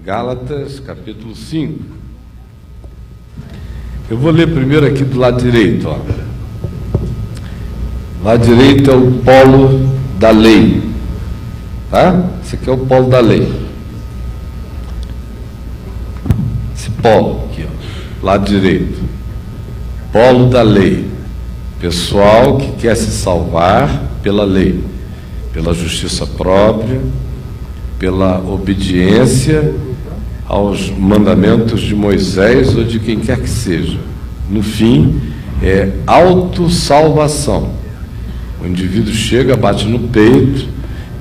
Gálatas, capítulo 5. Eu vou ler primeiro aqui do lado direito. Ó. Lado direito é o polo da lei. Tá? Esse aqui é o polo da lei. Esse polo aqui, ó, lado direito. Polo da lei. Pessoal que quer se salvar pela lei, pela justiça própria, pela obediência aos mandamentos de Moisés ou de quem quer que seja. No fim, é autossalvação. O indivíduo chega, bate no peito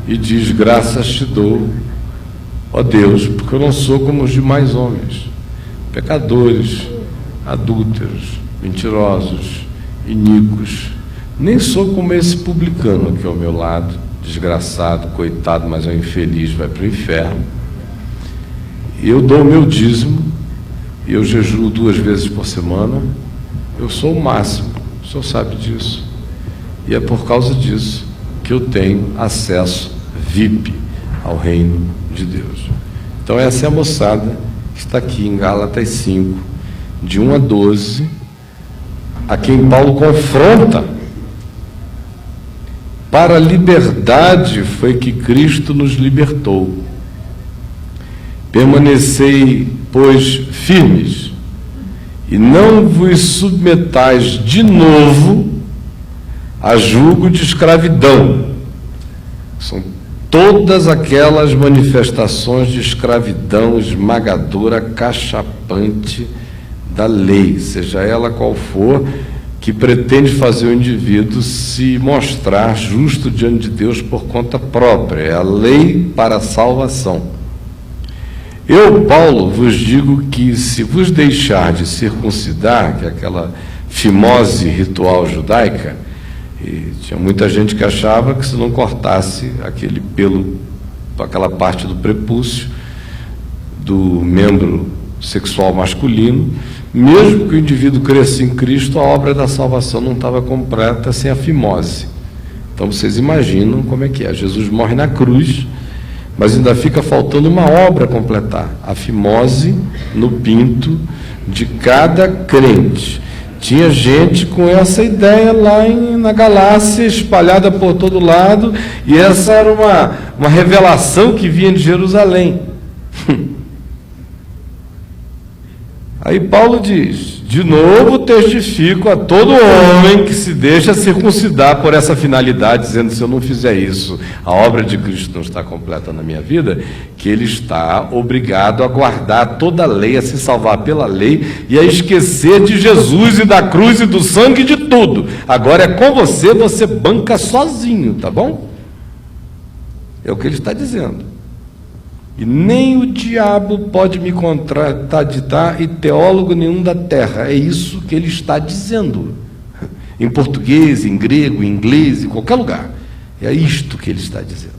e diz: graças te dou, ó Deus, porque eu não sou como os demais homens, pecadores, adúlteros, mentirosos, iníquos, nem sou como esse publicano aqui ao meu lado, desgraçado, coitado, mas é um infeliz, vai para o inferno. Eu dou o meu dízimo, eu jejuo 2 vezes por semana, eu sou o máximo, o senhor sabe disso, e é por causa disso que eu tenho acesso VIP ao reino de Deus. Então essa é a moçada que está aqui em Gálatas 5, de 1 a 12, a quem Paulo confronta. Para a liberdade foi que Cristo nos libertou. Permanecei, pois, firmes, e não vos submetais de novo a julgo de escravidão. São todas aquelas manifestações de escravidão esmagadora, cachapante da lei, seja ela qual for, que pretende fazer o indivíduo se mostrar justo diante de Deus por conta própria. É a lei para a salvação. Eu, Paulo, vos digo que se vos deixar de circuncidar, que é aquela fimose ritual judaica, e tinha muita gente que achava que se não cortasse aquele pelo, aquela parte do prepúcio, do membro sexual masculino, mesmo que o indivíduo cresça em Cristo, a obra da salvação não estava completa sem a fimose. Então vocês imaginam como é que é. Jesus morre na cruz, mas ainda fica faltando uma obra a completar, a fimose no pinto de cada crente. Tinha gente com essa ideia lá na galáxia, espalhada por todo lado, e essa era uma revelação que vinha de Jerusalém. Aí Paulo diz: de novo testifico a todo homem que se deixa circuncidar por essa finalidade, dizendo: se eu não fizer isso, a obra de Cristo não está completa na minha vida, que ele está obrigado a guardar toda a lei, a se salvar pela lei e a esquecer de Jesus e da cruz e do sangue e de tudo. Agora é com você, você banca sozinho, tá bom? É o que ele está dizendo. E nem o diabo pode me contraditar, e teólogo nenhum da terra. É isso que ele está dizendo. Em português, em grego, em inglês, em qualquer lugar. É isto que ele está dizendo.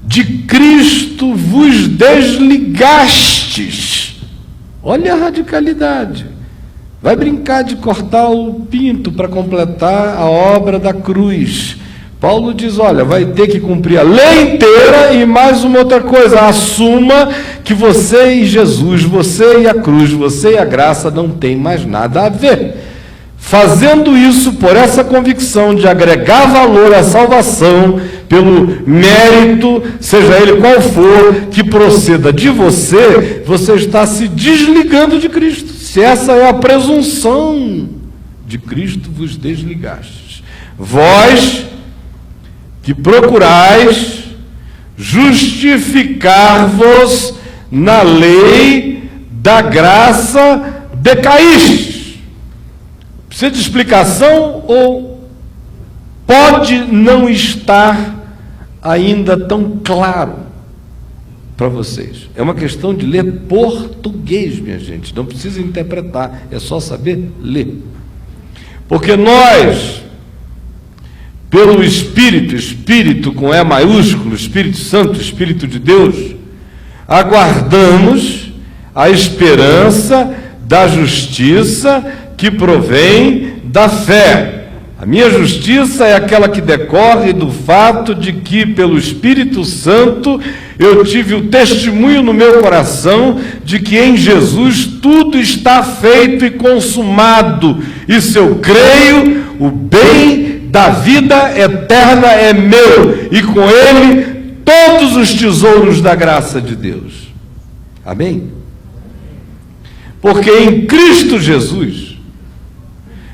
De Cristo vos desligastes. Olha a radicalidade. Vai brincar de cortar o pinto para completar a obra da cruz. Paulo diz: olha, vai ter que cumprir a lei inteira e mais uma outra coisa, assuma que você e Jesus, você e a cruz, você e a graça não tem mais nada a ver. Fazendo isso por essa convicção de agregar valor à salvação, pelo mérito, seja ele qual for, que proceda de você, você está se desligando de Cristo. Se essa é a presunção de Cristo, vos desligastes. Vós que procurais justificar-vos na lei da graça, decaístes. Precisa de explicação ou pode não estar ainda tão claro para vocês? É uma questão de ler português, minha gente, não precisa interpretar, é só saber ler. Porque nós, pelo Espírito com E maiúsculo, Espírito Santo, Espírito de Deus, aguardamos a esperança da justiça que provém da fé. A minha justiça é aquela que decorre do fato de que, pelo Espírito Santo, eu tive o testemunho no meu coração de que em Jesus tudo está feito e consumado. E se eu creio, o bem da vida eterna é meu, e com ele todos os tesouros da graça de Deus. Amém? Porque em Cristo Jesus,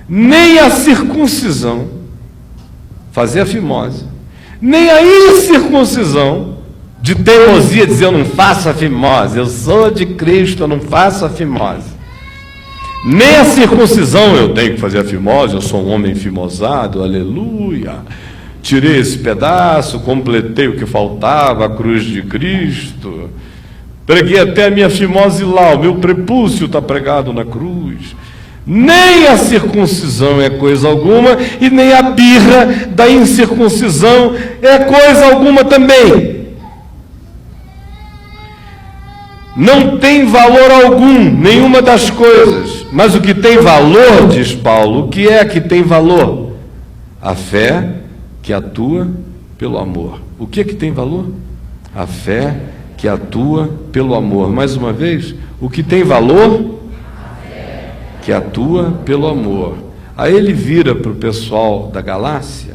nem a circuncisão, fazer a fimose, nem a incircuncisão, de teimosia, dizer eu não faço a fimose, eu sou de Cristo, eu não faço a fimose. Nem a circuncisão eu tenho que fazer a fimose, eu sou um homem fimosado, aleluia. Tirei esse pedaço, completei o que faltava, a cruz de Cristo. Preguei até a minha fimose lá, o meu prepúcio está pregado na cruz. Nem a circuncisão é coisa alguma, e nem a birra da incircuncisão é coisa alguma também. Não tem valor algum, nenhuma das coisas. Mas o que tem valor, diz Paulo, o que é que tem valor? A fé que atua pelo amor. O que é que tem valor? A fé que atua pelo amor. Mais uma vez, o que tem valor? Que atua pelo amor. Aí ele vira para o pessoal da Galácia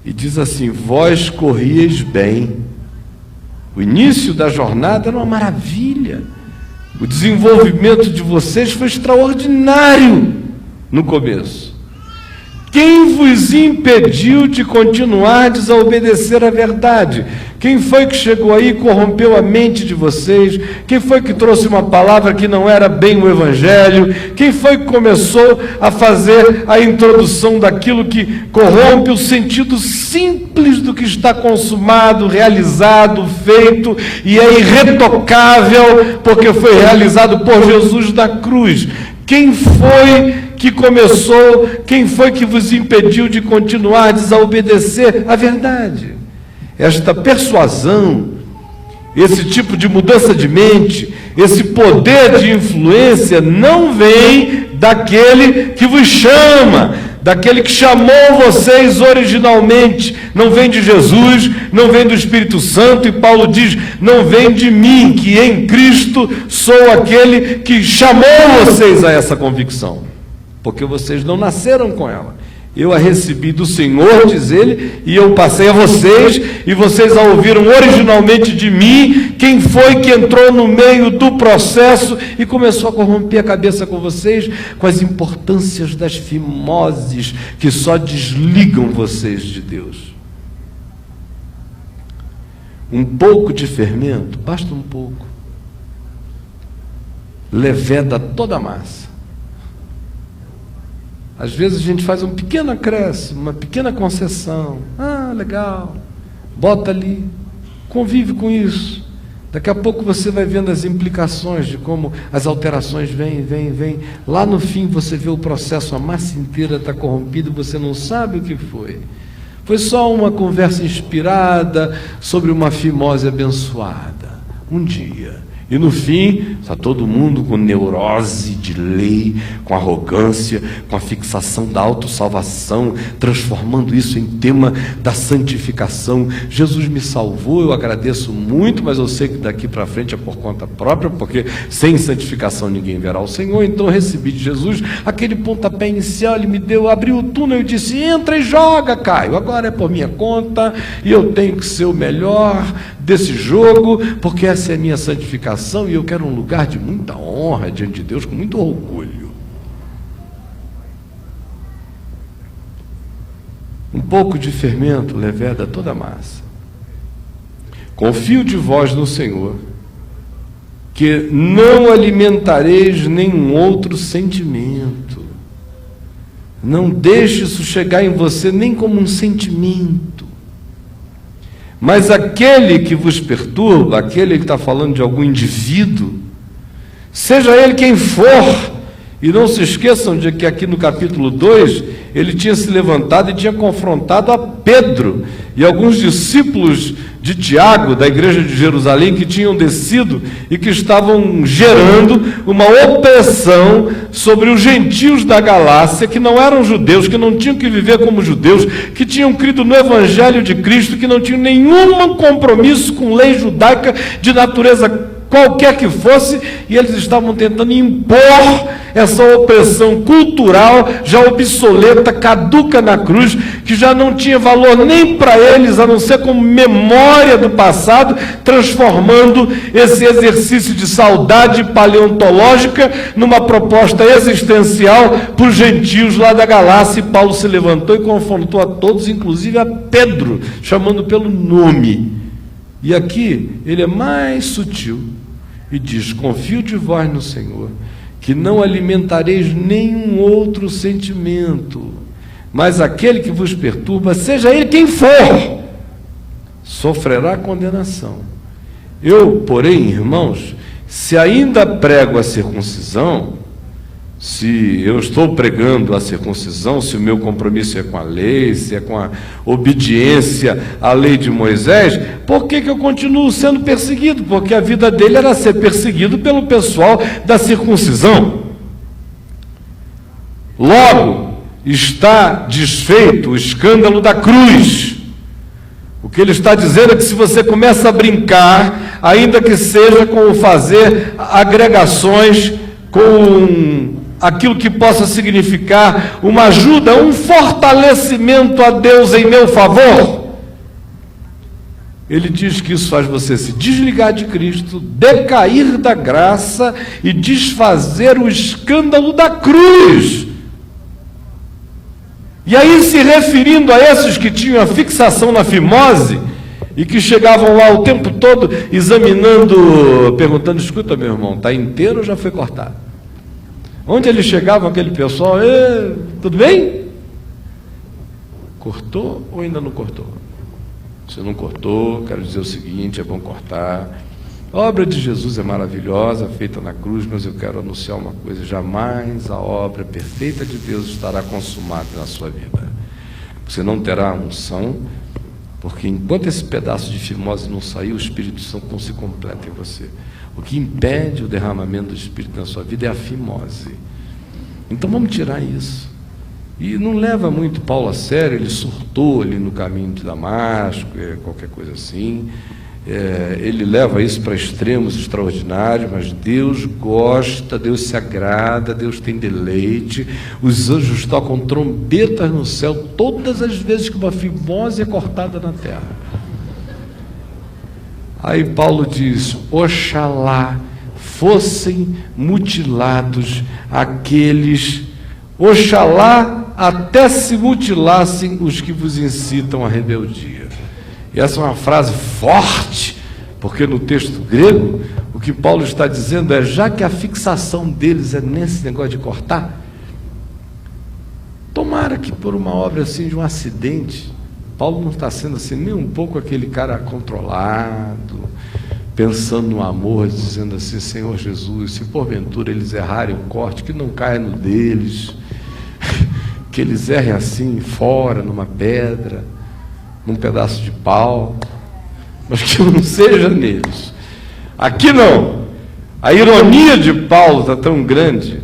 e diz assim: vós corrieis bem. O início da jornada era uma maravilha. O desenvolvimento de vocês foi extraordinário no começo. Quem vos impediu de continuardes a obedecer à verdade? Quem foi que chegou aí e corrompeu a mente de vocês? Quem foi que trouxe uma palavra que não era bem o Evangelho? Quem foi que começou a fazer a introdução daquilo que corrompe o sentido simples do que está consumado, realizado, feito, e é irretocável, porque foi realizado por Jesus na cruz? Quem foi que começou, quem foi que vos impediu de continuar a obedecer à verdade? Esta persuasão, esse tipo de mudança de mente, esse poder de influência não vem daquele que vos chama, daquele que chamou vocês originalmente, não vem de Jesus, não vem do Espírito Santo, e Paulo diz, não vem de mim, que em Cristo sou aquele que chamou vocês a essa convicção, porque vocês não nasceram com ela. Eu a recebi do Senhor, diz ele, e eu passei a vocês, e vocês a ouviram originalmente de mim. Quem foi que entrou no meio do processo e começou a corromper a cabeça com vocês, com as importâncias das fimoses que só desligam vocês de Deus? Um pouco de fermento, basta um pouco, leveda toda a massa. Às vezes a gente faz um pequeno acréscimo, uma pequena concessão. Ah, legal. Bota ali, convive com isso. Daqui a pouco você vai vendo as implicações de como as alterações vêm. Lá no fim você vê o processo, a massa inteira está corrompida e você não sabe o que foi. Foi só uma conversa inspirada sobre uma fimose abençoada. Um dia. E no fim, está todo mundo com neurose de lei, com arrogância, com a fixação da autossalvação, transformando isso em tema da santificação. Jesus me salvou, eu agradeço muito, mas eu sei que daqui para frente é por conta própria, porque sem santificação ninguém verá o Senhor. Então eu recebi de Jesus aquele pontapé inicial, ele me deu, abriu o túnel e disse, entra e joga, Caio, agora é por minha conta, e eu tenho que ser o melhor desse jogo, porque essa é a minha santificação, e eu quero um lugar de muita honra diante de Deus, com muito orgulho. Um pouco de fermento leveda toda a massa. Confio de vós no Senhor, que não alimentareis nenhum outro sentimento. Não deixe isso chegar em você nem como um sentimento. Mas aquele que vos perturba, aquele que está falando de algum indivíduo, seja ele quem for, e não se esqueçam de que aqui no capítulo 2, ele tinha se levantado e tinha confrontado a Pedro, e alguns discípulos de Tiago, da igreja de Jerusalém, que tinham descido e que estavam gerando uma opressão sobre os gentios da Galácia, que não eram judeus, que não tinham que viver como judeus, que tinham crido no Evangelho de Cristo, que não tinham nenhum compromisso com lei judaica de natureza qualquer que fosse, e eles estavam tentando impor essa opressão cultural já obsoleta, caduca na cruz, que já não tinha valor nem para eles, a não ser como memória do passado, transformando esse exercício de saudade paleontológica numa proposta existencial para os gentios lá da Galácia. E Paulo se levantou e confrontou a todos, inclusive a Pedro, chamando pelo nome. E aqui ele é mais sutil e diz: confio de vós no Senhor, que não alimentareis nenhum outro sentimento, mas aquele que vos perturba, seja ele quem for, sofrerá condenação. Eu, porém, irmãos, se ainda prego a circuncisão, se eu estou pregando a circuncisão, se o meu compromisso é com a lei, se é com a obediência à lei de Moisés, por que eu continuo sendo perseguido? Porque a vida dele era ser perseguido pelo pessoal da circuncisão. Logo, está desfeito o escândalo da cruz. O que ele está dizendo é que se você começa a brincar, ainda que seja com fazer agregações com aquilo que possa significar uma ajuda, um fortalecimento a Deus em meu favor, ele diz que isso faz você se desligar de Cristo, decair da graça e desfazer o escândalo da cruz. E aí, se referindo a esses que tinham a fixação na fimose e que chegavam lá o tempo todo examinando, perguntando: escuta, meu irmão, está inteiro ou já foi cortado? Onde eles chegavam, aquele pessoal: tudo bem? Cortou ou ainda não cortou? Se não cortou, quero dizer o seguinte: é bom cortar. A obra de Jesus é maravilhosa, feita na cruz, mas eu quero anunciar uma coisa: jamais a obra perfeita de Deus estará consumada na sua vida. Você não terá unção, porque enquanto esse pedaço de fimose não sair, o Espírito Santo não se completa em você. O que impede o derramamento do Espírito na sua vida é a fimose. Então vamos tirar isso. E não leva muito Paulo a sério, ele surtou ali no caminho de Damasco, qualquer coisa assim. Ele leva isso para extremos extraordinários, mas Deus gosta, Deus se agrada, Deus tem deleite. Os anjos tocam trombetas no céu todas as vezes que uma fimose é cortada na terra. Aí Paulo diz: oxalá fossem mutilados aqueles, oxalá até se mutilassem os que vos incitam à rebeldia. E essa é uma frase forte, porque no texto grego, o que Paulo está dizendo é: já que a fixação deles é nesse negócio de cortar, tomara que por uma obra assim, de um acidente, Paulo não está sendo assim nem um pouco aquele cara controlado, pensando no amor, dizendo assim: Senhor Jesus, se porventura eles errarem o corte, que não caia no deles, que eles errem assim fora, numa pedra, num pedaço de pau, mas que não seja neles. Aqui não. A ironia de Paulo está tão grande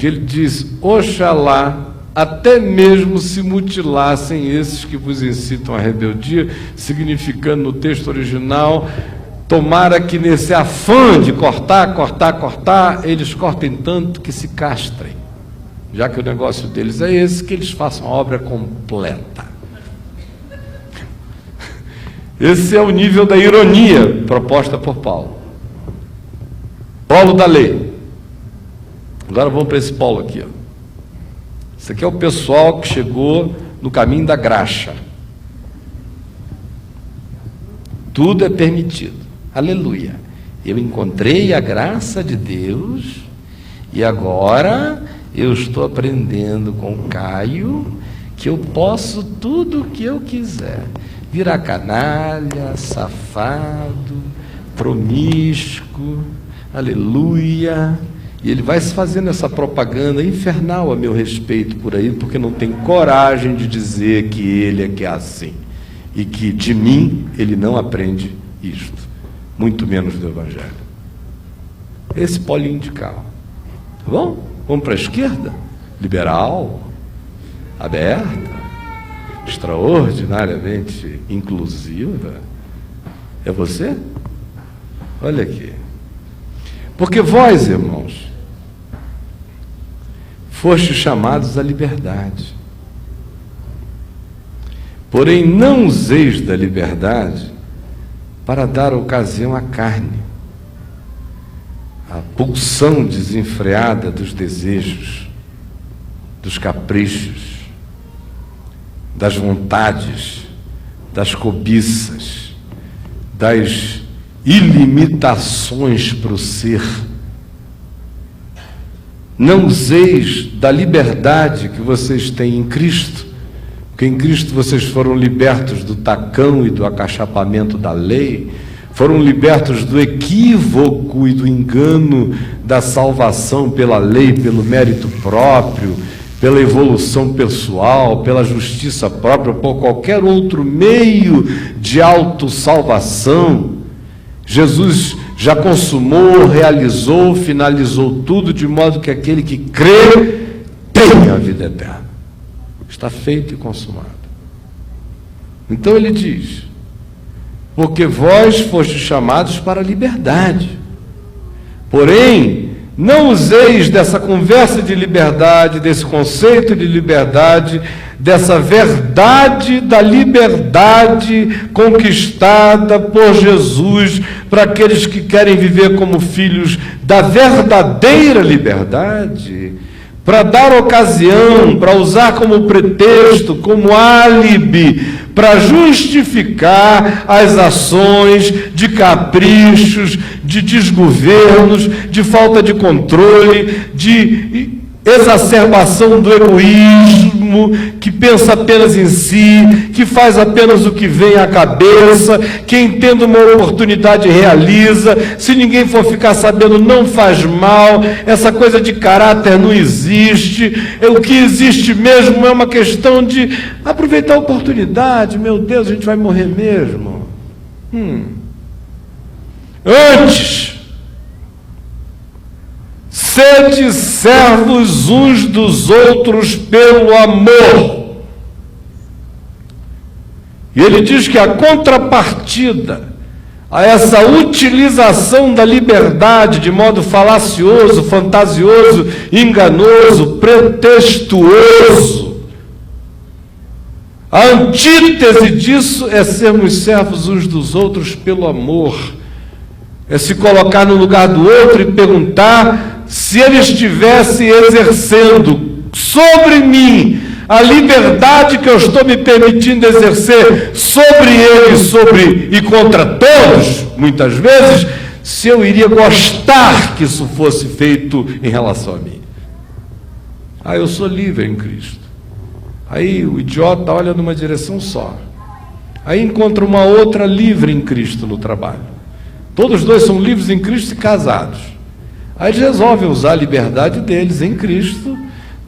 que ele diz: oxalá até mesmo se mutilassem esses que vos incitam à rebeldia, significando no texto original: tomara que nesse afã de cortar, eles cortem tanto que se castrem, já que o negócio deles é esse, que eles façam a obra completa. Esse é o nível da ironia proposta por Paulo. Polo da lei. Agora vamos para esse polo aqui, ó. Esse aqui é o pessoal que chegou no caminho da graxa. Tudo é permitido. Aleluia. Eu encontrei a graça de Deus e agora eu estou aprendendo com o Caio que eu posso tudo o que eu quiser. Virar canalha, safado, promíscuo, aleluia. E ele vai se fazendo essa propaganda infernal a meu respeito por aí, porque não tem coragem de dizer que ele é que é assim. e que de mim ele não aprende isto, muito menos do Evangelho. Esse polinho de cá, tá bom? Vamos para a esquerda, liberal, aberta, extraordinariamente inclusiva. É você? Olha aqui. Porque vós, irmãos, fostes chamados à liberdade. Porém, não useis da liberdade para dar ocasião à carne, à pulsão desenfreada dos desejos, dos caprichos, das vontades, das cobiças, das ilimitações para o ser. Não useis da liberdade que vocês têm em Cristo, porque em Cristo vocês foram libertos do tacão e do acachapamento da lei, foram libertos do equívoco e do engano da salvação pela lei, pelo mérito próprio, pela evolução pessoal, pela justiça própria, por qualquer outro meio de autossalvação. Jesus já consumou, realizou, finalizou tudo, de modo que aquele que crê tem a vida eterna. Está feito e consumado. Então ele diz: porque vós fostes chamados para a liberdade. Porém, não useis dessa conversa de liberdade, desse conceito de liberdade, dessa verdade da liberdade conquistada por Jesus para aqueles que querem viver como filhos da verdadeira liberdade, para dar ocasião, para usar como pretexto, como álibi, para justificar as ações de caprichos, de desgovernos, de falta de controle, de exacerbação do egoísmo, que pensa apenas em si, que faz apenas o que vem à cabeça, quem tendo uma oportunidade realiza, se ninguém for ficar sabendo não faz mal, essa coisa de caráter não existe, o que existe mesmo é uma questão de aproveitar a oportunidade. Meu Deus, a gente vai morrer mesmo. Antes, sede servos uns dos outros pelo amor. E ele diz que a contrapartida a essa utilização da liberdade de modo falacioso, fantasioso, enganoso, pretextuoso, a antítese disso é sermos servos uns dos outros pelo amor. É se colocar no lugar do outro e perguntar se ele estivesse exercendo sobre mim a liberdade que eu estou me permitindo exercer sobre ele, e contra todos, muitas vezes, se eu iria gostar que isso fosse feito em relação a mim. Eu sou livre em Cristo. Aí o idiota olha numa direção só. Aí encontra uma outra livre em Cristo no trabalho. Todos dois são livres em Cristo e casados. Aí eles resolvem usar a liberdade deles em Cristo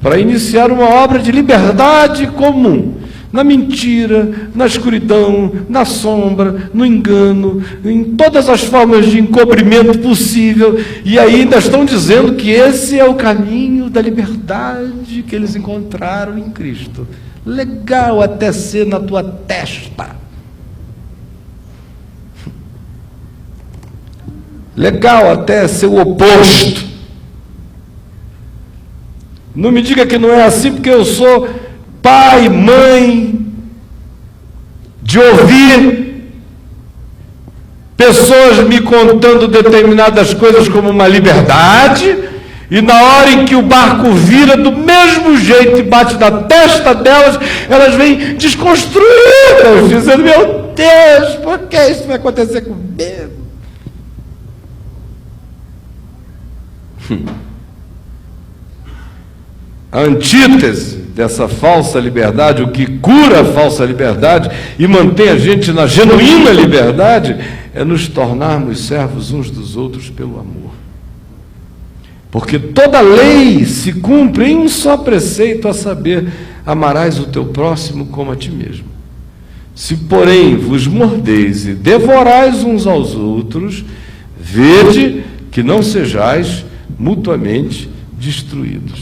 para iniciar uma obra de liberdade comum, na mentira, na escuridão, na sombra, no engano, em todas as formas de encobrimento possível, e ainda estão dizendo que esse é o caminho da liberdade que eles encontraram em Cristo. Legal até ser na tua testa. Legal até ser o oposto. Não me diga que não é assim, porque eu sou pai, mãe, de ouvir pessoas me contando determinadas coisas como uma liberdade, e na hora em que o barco vira do mesmo jeito e bate na testa delas, elas vêm desconstruídas, dizendo: meu Deus, por que isso vai acontecer comigo? A antítese dessa falsa liberdade, o que cura a falsa liberdade e mantém a gente na genuína liberdade, é nos tornarmos servos uns dos outros pelo amor. Porque toda lei se cumpre em um só preceito, a saber: amarás o teu próximo como a ti mesmo. Se, porém, vos mordeis e devorais uns aos outros, vede que não sejais mutuamente destruídos.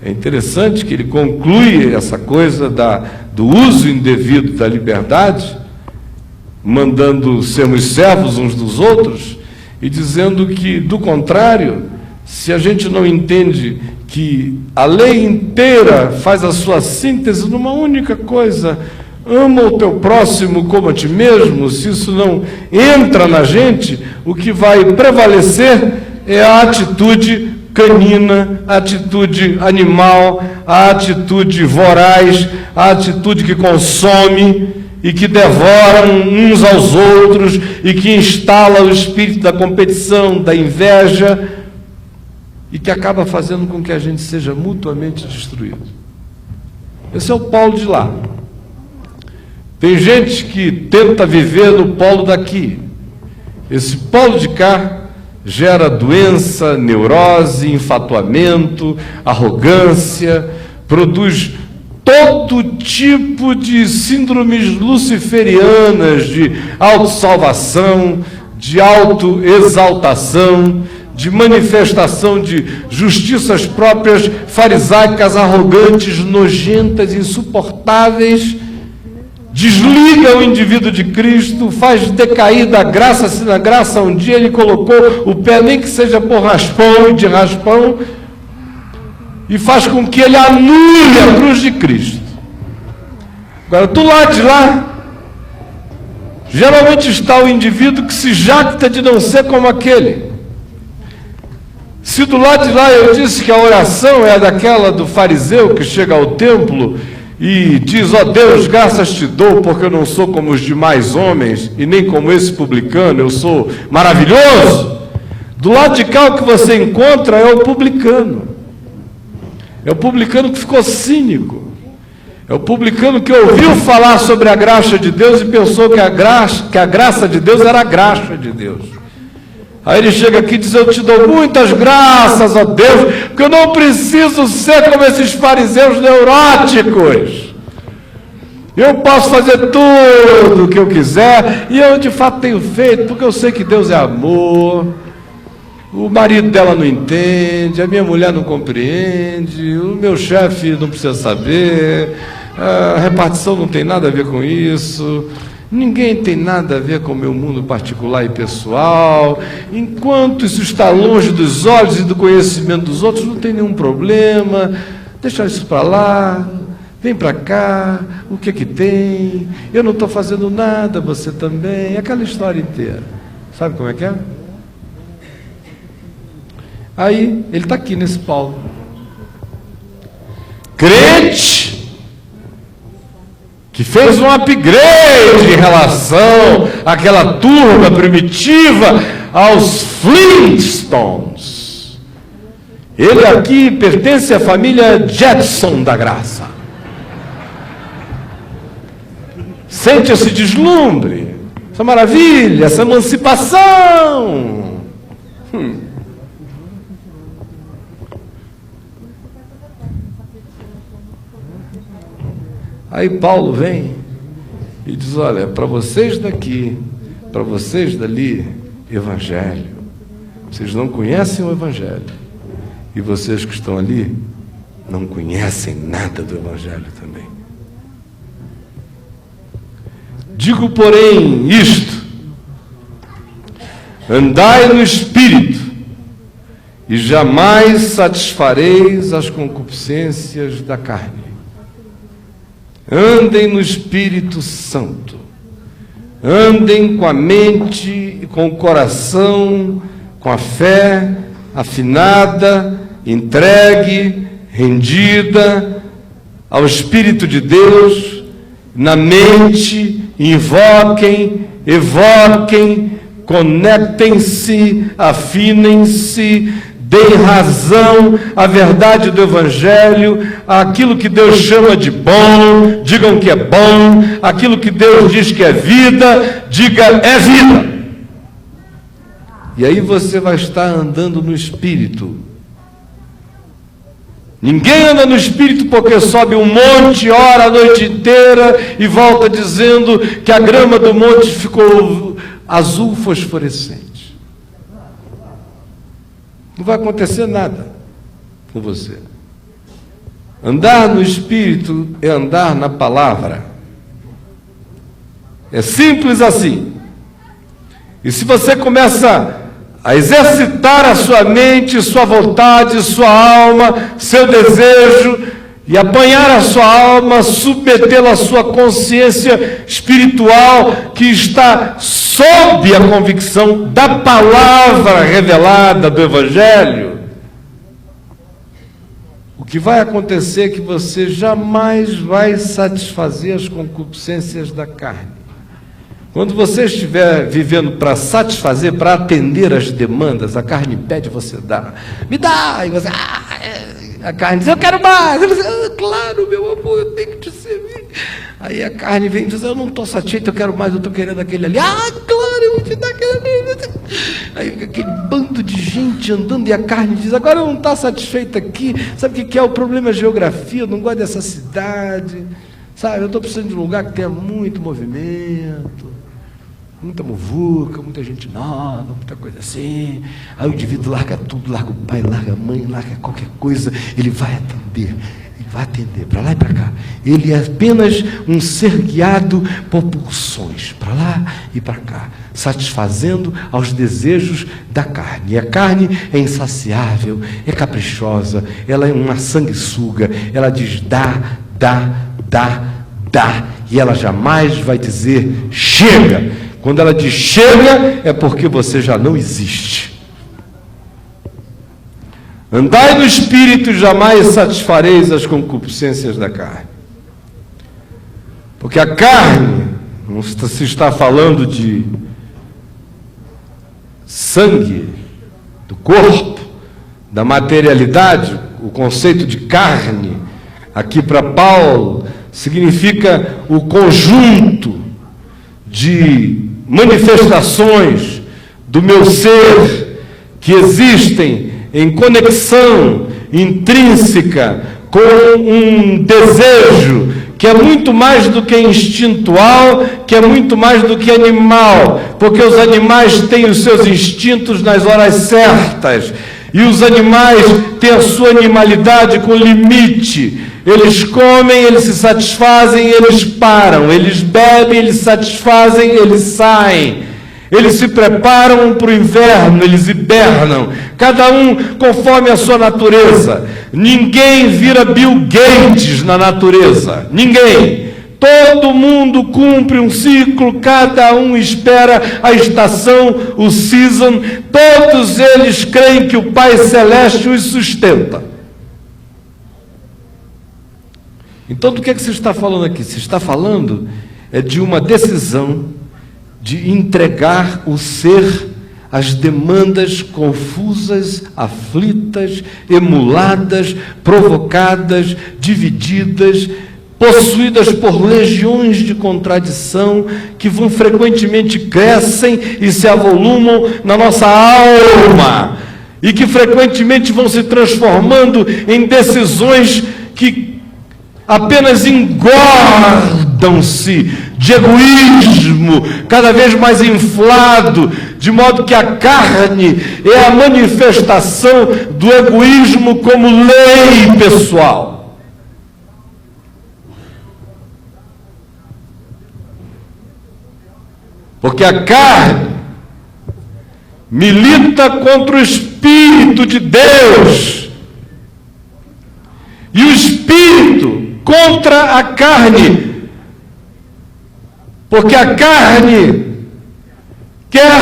É interessante que ele conclui essa coisa do uso indevido da liberdade, mandando sermos servos uns dos outros, e dizendo que, do contrário, se a gente não entende que a lei inteira faz a sua síntese numa única coisa, ama o teu próximo como a ti mesmo, se isso não entra na gente, o que vai prevalecer é a atitude canina, a atitude animal, a atitude voraz, a atitude que consome e que devora uns aos outros e que instala o espírito da competição, da inveja e que acaba fazendo com que a gente seja mutuamente destruído. Esse é o polo de lá. Tem gente que tenta viver no polo daqui. Esse polo de cá gera doença, neurose, enfatuamento, arrogância, produz todo tipo de síndromes luciferianas, de autossalvação, de autoexaltação, de manifestação de justiças próprias, farisaicas, arrogantes, nojentas, insuportáveis. Desliga o indivíduo de Cristo, faz decair da graça, se na graça um dia ele colocou o pé, nem que seja por raspão e de raspão, e faz com que ele anule a cruz de Cristo. Agora, do lado de lá, geralmente está o indivíduo que se jacta de não ser como aquele. Se do lado de lá eu disse que a oração é daquela do fariseu que chega ao templo e diz: ó Deus, graças te dou, porque eu não sou como os demais homens, e nem como esse publicano, eu sou maravilhoso. Do lado de cá o que você encontra é o publicano. É o publicano que ficou cínico. É o publicano que ouviu falar sobre a graça de Deus e pensou que a graça de Deus era a graça de Deus. Aí ele chega aqui e diz: eu te dou muitas graças, ó Deus, porque eu não preciso ser como esses fariseus neuróticos. Eu posso fazer tudo o que eu quiser, e eu de fato tenho feito, porque eu sei que Deus é amor. O marido dela não entende, a minha mulher não compreende, o meu chefe não precisa saber, a repartição não tem nada a ver com isso. Ninguém tem nada a ver com o meu mundo particular e pessoal. Enquanto isso está longe dos olhos e do conhecimento dos outros, não tem nenhum problema. Deixa isso para lá, vem para cá, o que é que tem? Eu não estou fazendo nada, você também. Aquela história inteira. Sabe como é que é? Aí, ele está aqui nesse Paulo. Crente que fez um upgrade em relação àquela turma primitiva, aos Flintstones. Ele aqui pertence à família Jetson da graça. Sente esse deslumbre, essa maravilha, essa emancipação. Aí Paulo vem e diz: olha, para vocês daqui, para vocês dali, evangelho. Vocês não conhecem o evangelho. E vocês que estão ali, não conhecem nada do evangelho também. Digo, porém, isto: andai no Espírito, e jamais satisfareis as concupiscências da carne. Andem no Espírito Santo, andem com a mente, com o coração, com a fé afinada, entregue, rendida ao Espírito de Deus, na mente, invoquem, evoquem, conectem-se, afinem-se, deem razão à verdade do Evangelho, àquilo que Deus chama de bom, digam que é bom, aquilo que Deus diz que é vida, diga é vida. E aí você vai estar andando no Espírito. Ninguém anda no Espírito porque sobe um monte, ora a noite inteira e volta dizendo que a grama do monte ficou azul fosforescente. Não vai acontecer nada com você. Andar no Espírito é andar na palavra. É simples assim. E se você começa a exercitar a sua mente, sua vontade, sua alma, seu desejo, e apanhar a sua alma, submetê-la à sua consciência espiritual, que está sob a convicção da palavra revelada do Evangelho, o que vai acontecer é que você jamais vai satisfazer as concupiscências da carne. Quando você estiver vivendo para satisfazer, para atender as demandas, a carne pede, você dá. Me dá! E você, a carne diz, eu quero mais! E você, claro, meu amor, eu tenho que te servir. Aí a carne vem e diz, eu não estou satisfeito, eu quero mais, eu estou querendo aquele ali. Claro, eu vou te dar aquele ali. Aí fica aquele bando de gente andando e a carne diz, agora eu não estou satisfeito aqui. Sabe o que é? O problema é a geografia, eu não gosto dessa cidade. Sabe, eu estou precisando de um lugar que tenha muito movimento, muita muvuca, muita gente nova, muita coisa assim. Aí o indivíduo larga tudo, larga o pai, larga a mãe, larga qualquer coisa, ele vai atender para lá e para cá. Ele é apenas um ser guiado por pulsões, para lá e para cá, satisfazendo aos desejos da carne. E a carne é insaciável, é caprichosa, ela é uma sanguessuga, ela diz dá, e ela jamais vai dizer chega. Quando ela diz chega, é porque você já não existe. Andai no Espírito, jamais satisfareis as concupiscências da carne. Porque a carne, não se está falando de sangue, do corpo, da materialidade. O conceito de carne, aqui para Paulo, significa o conjunto de manifestações do meu ser que existem em conexão intrínseca com um desejo que é muito mais do que instintual, que é muito mais do que animal, porque os animais têm os seus instintos nas horas certas, e os animais têm a sua animalidade com limite. Eles comem, eles se satisfazem, eles param, eles bebem, eles se satisfazem, eles saem, eles se preparam para o inverno, eles hibernam, cada um conforme a sua natureza. Ninguém vira Bill Gates na natureza, ninguém. Todo mundo cumpre um ciclo, cada um espera a estação, o season, todos eles creem que o Pai Celeste os sustenta. Então, do que se está falando aqui? Se está falando de uma decisão de entregar o ser às demandas confusas, aflitas, emuladas, provocadas, divididas, possuídas por legiões de contradição, que vão frequentemente crescem e se avolumam na nossa alma, e que frequentemente vão se transformando em decisões que apenas engordam-se de egoísmo, cada vez mais inflado, de modo que a carne é a manifestação do egoísmo como lei pessoal. Porque a carne milita contra o Espírito de Deus, e o Espírito contra a carne, porque a carne quer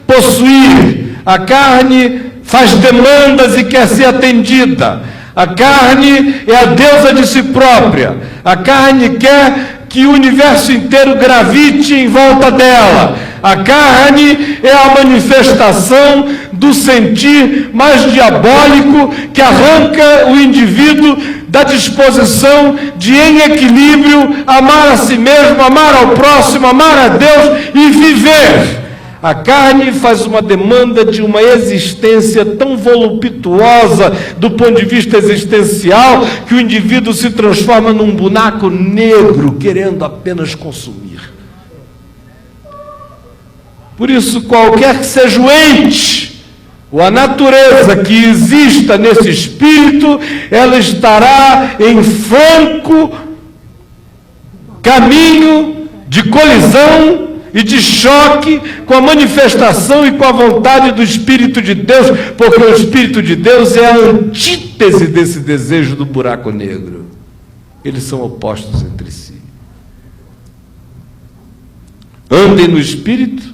possuir, a carne faz demandas e quer ser atendida, a carne é a deusa de si própria, a carne quer que o universo inteiro gravite em volta dela, a carne é a manifestação do sentir mais diabólico que arranca o indivíduo da disposição de, em equilíbrio, amar a si mesmo, amar ao próximo, amar a Deus e viver. A carne faz uma demanda de uma existência tão voluptuosa do ponto de vista existencial que o indivíduo se transforma num buraco negro, querendo apenas consumir. Por isso, qualquer que seja o ente, ou a natureza que exista nesse espírito, ela estará em franco caminho de colisão e de choque com a manifestação e com a vontade do Espírito de Deus, porque o Espírito de Deus é a antítese desse desejo do buraco negro. Eles são opostos entre si. Andem no Espírito,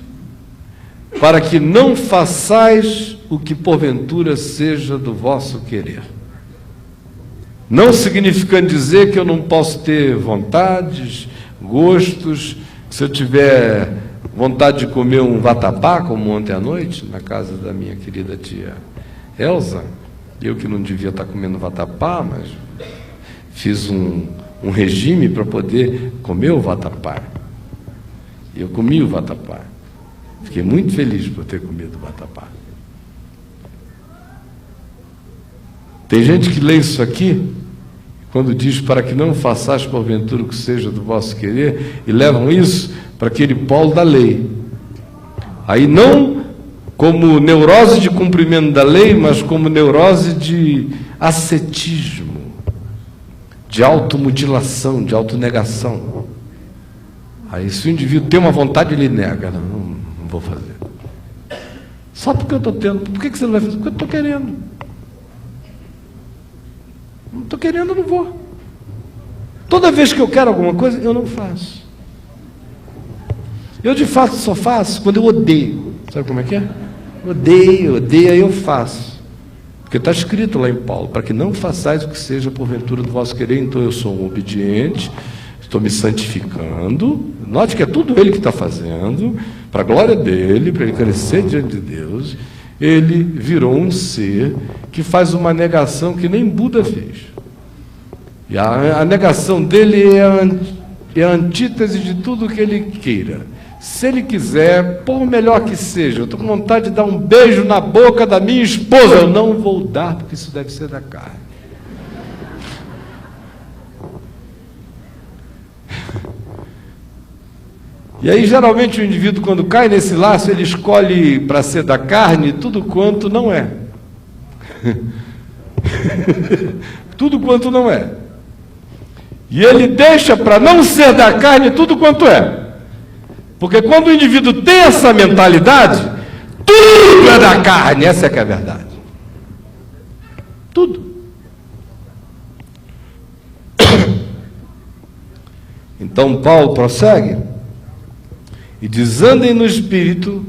para que não façais o que porventura seja do vosso querer. Não significando dizer que eu não posso ter vontades, gostos. Se eu tiver vontade de comer um vatapá, como ontem à noite, na casa da minha querida tia Elza, eu que não devia estar comendo vatapá, mas fiz um regime para poder comer o vatapá. E eu comi o vatapá. Fiquei muito feliz por ter comido o vatapá. Tem gente que lê isso aqui, quando diz para que não façais porventura o que seja do vosso querer, e levam isso para aquele polo da lei. Aí não como neurose de cumprimento da lei, mas como neurose de ascetismo, de automutilação, de autonegação. Aí se o indivíduo tem uma vontade, ele nega. Não vou fazer. Só porque eu estou tendo. Por que você não vai fazer? Porque eu estou querendo. Não estou querendo, eu não vou. Toda vez que eu quero alguma coisa, eu não faço. Eu, de fato, só faço quando eu odeio. Sabe como é que é? Odeio, aí eu faço. Porque está escrito lá em Paulo, para que não façais o que seja porventura do vosso querer. Então eu sou um obediente, estou me santificando. Note que é tudo ele que está fazendo, para a glória dele, para ele crescer diante de Deus. Ele virou um ser que faz uma negação que nem Buda fez. E a negação dele é a antítese de tudo que ele queira. Se ele quiser, por melhor que seja, eu estou com vontade de dar um beijo na boca da minha esposa, eu não vou dar, porque isso deve ser da carne. E aí, geralmente, o indivíduo, quando cai nesse laço, ele escolhe para ser da carne tudo quanto não é. Tudo quanto não é. E ele deixa para não ser da carne tudo quanto é. Porque quando o indivíduo tem essa mentalidade, tudo é da carne, essa é que é a verdade. Tudo. Então Paulo prossegue e diz: andem no Espírito,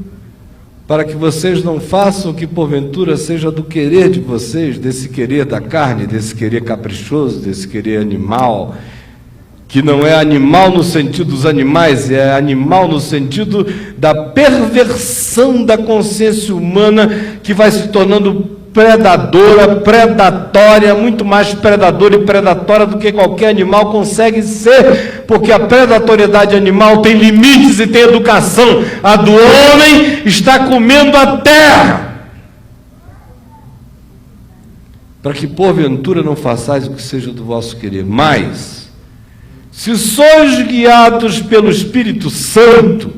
para que vocês não façam o que porventura seja do querer de vocês, desse querer da carne, desse querer caprichoso, desse querer animal, que não é animal no sentido dos animais, é animal no sentido da perversão da consciência humana, que vai se tornando predadora, predatória, muito mais predadora e predatória do que qualquer animal consegue ser, porque a predatoriedade animal tem limites e tem educação. A do homem está comendo a terra. Para que porventura não façais o que seja do vosso querer, mas se sois guiados pelo Espírito Santo,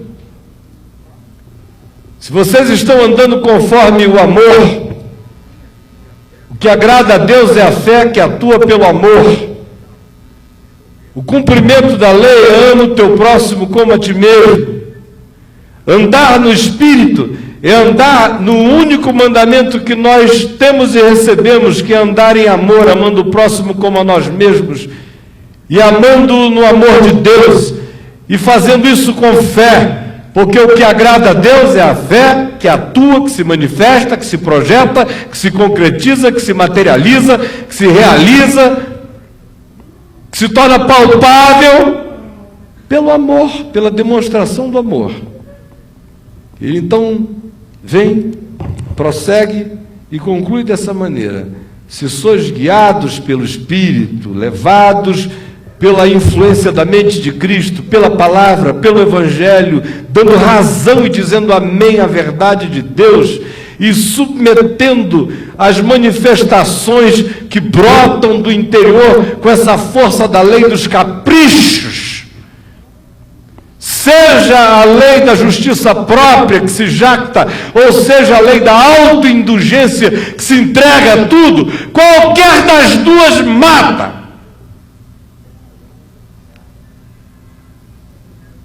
se vocês estão andando conforme o amor, o que agrada a Deus é a fé que atua pelo amor. O cumprimento da lei: ama o teu próximo como a ti mesmo. Andar no Espírito é andar no único mandamento que nós temos e recebemos, que é andar em amor, amando o próximo como a nós mesmos, e amando no amor de Deus, e fazendo isso com fé, porque o que agrada a Deus é a fé que atua, que se manifesta, que se projeta, que se concretiza, que se materializa, que se realiza, que se torna palpável pelo amor, pela demonstração do amor. Ele então vem, prossegue e conclui dessa maneira: se sois guiados pelo Espírito, levados pela influência da mente de Cristo, pela palavra, pelo Evangelho, dando razão e dizendo amém à verdade de Deus, e submetendo as manifestações que brotam do interior com essa força da lei dos caprichos, seja a lei da justiça própria que se jacta, ou seja a lei da autoindulgência que se entrega a tudo, qualquer das duas mata.